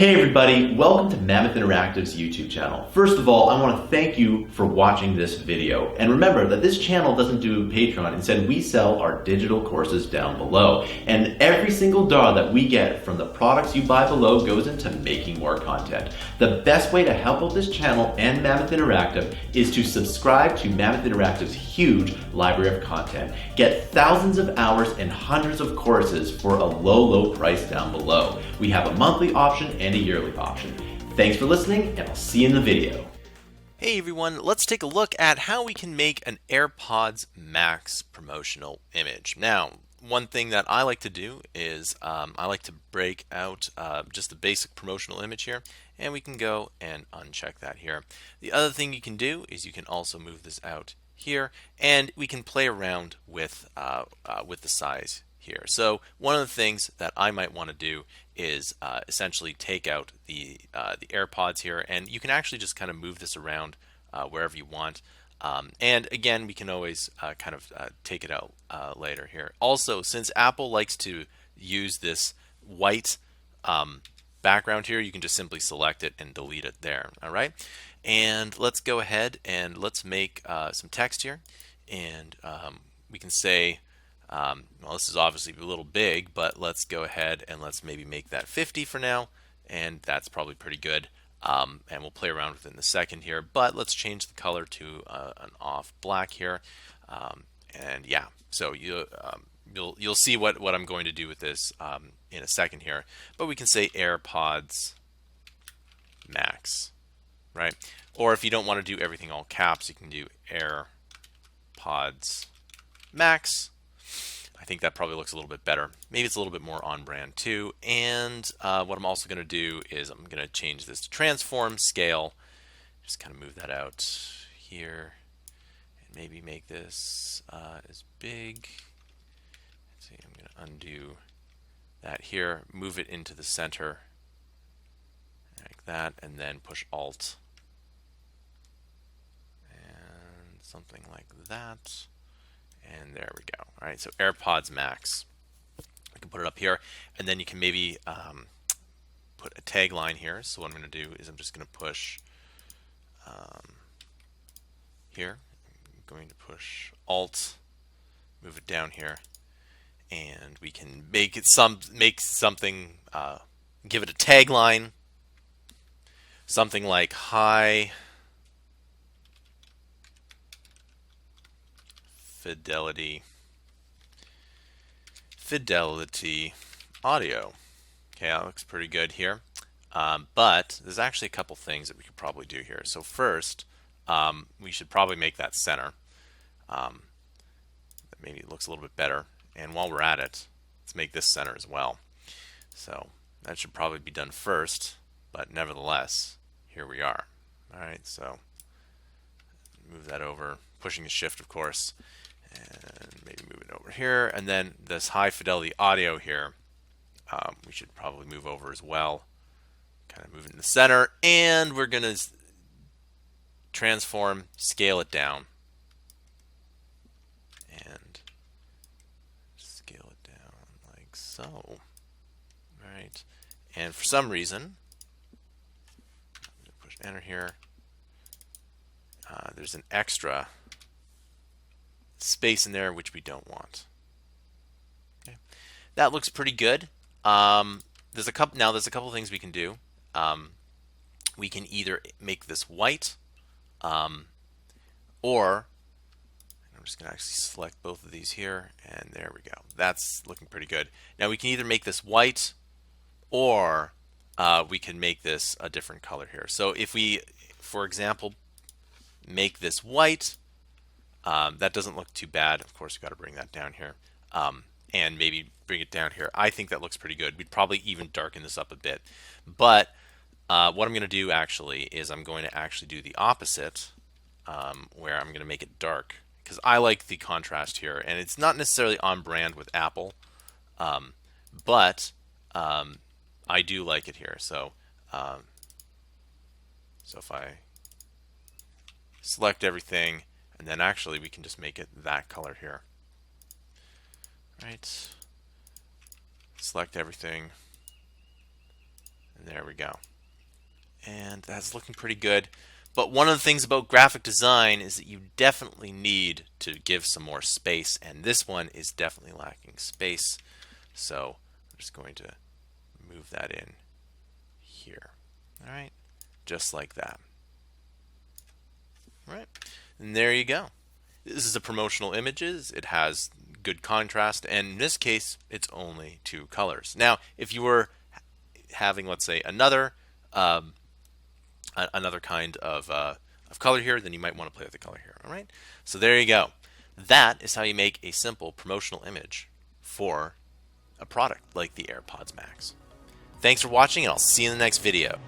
Hey everybody, welcome to Mammoth Interactive's YouTube channel. First of all, I want to thank you for watching this video. And remember that this channel doesn't do Patreon. Instead, we sell our digital courses down below. And every single dollar that we get from the products you buy below goes into making more content. The best way to help out this channel and Mammoth Interactive is to subscribe to Mammoth Interactive's huge library of content. Get thousands of hours and hundreds of courses for a low price down below. We have a monthly option and a yearly option. Thanks for listening, and I'll see you in the video. Hey everyone, let's take a look at how we can make an AirPods Max promotional image. Now, one thing that I like to do is I like to break out just a basic promotional image here, and we can go and uncheck that here. The other thing you can do is you can also move this out here, and we can play around with the size here. So one of the things that I might want to do is essentially take out the AirPods here, and you can actually just kind of move this around wherever you want. And again, we can always take it out later here. Also, since Apple likes to use this white background here, you can just simply select it and delete it there. All right, and let's go ahead and let's make some text here, and we can say, well, this is obviously a little big, but let's go ahead and let's maybe make that 50 for now, and that's probably pretty good. And we'll play around with it in a second here, but let's change the color to an off black here. And yeah, so you'll see what I'm going to do with this in a second here. But we can say AirPods Max, right? Or if you don't want to do everything all caps, you can do AirPods Max. I think that probably looks a little bit better. Maybe it's a little bit more on brand too. And what I'm also going to do is I'm going to change this to transform scale. Just kind of move that out here and maybe make this as big. Let's see, I'm going to undo that here, move it into the center like that, and then push Alt and something like that. And there we go. All right, so AirPods Max. I can put it up here, and then you can maybe put a tagline here. So what I'm going to do is I'm just going to push here. I'm going to push Alt, move it down here, and we can make it something. Give it a tagline, something like "High fidelity audio." Okay, that looks pretty good here. But there's actually a couple things that we could probably do here. So first, we should probably make that center. Maybe it looks a little bit better. And while we're at it, let's make this center as well. So that should probably be done first, but nevertheless, here we are. All right, so move that over, pushing the shift, of course. And maybe move it over here, and then this high fidelity audio here, we should probably move over as well. Kind of move it in the center, and we're going to transform, scale it down, and scale it down like so. All right, and for some reason, I'm going to push enter here. There's an extra space in there which we don't want. Okay. That looks pretty good. There's a couple things we can do. We can either make this white, or I'm just going to actually select both of these here, and there we go. That's looking pretty good. Now we can either make this white, or we can make this a different color here. So if we, for example, make this white, that doesn't look too bad. Of course, we've got to bring that down here, and maybe bring it down here. I think that looks pretty good. We'd probably even darken this up a bit. But what I'm going to do actually is I'm going to actually do the opposite, where I'm going to make it dark, because I like the contrast here, and it's not necessarily on brand with Apple, but I do like it here. So, so if I select everything, and then actually we can just make it that color here. Right. Select everything. And there we go. And that's looking pretty good. But one of the things about graphic design is that you definitely need to give some more space, and this one is definitely lacking space. So I'm just going to move that in here. All right, just like that. All right, and there you go. This is a promotional images. It has good contrast, and in this case, it's only 2 colors. Now, if you were having, let's say, another kind of color here, then you might want to play with the color here. All right, so there you go. That is how you make a simple promotional image for a product like the AirPods Max. Thanks for watching, and I'll see you in the next video.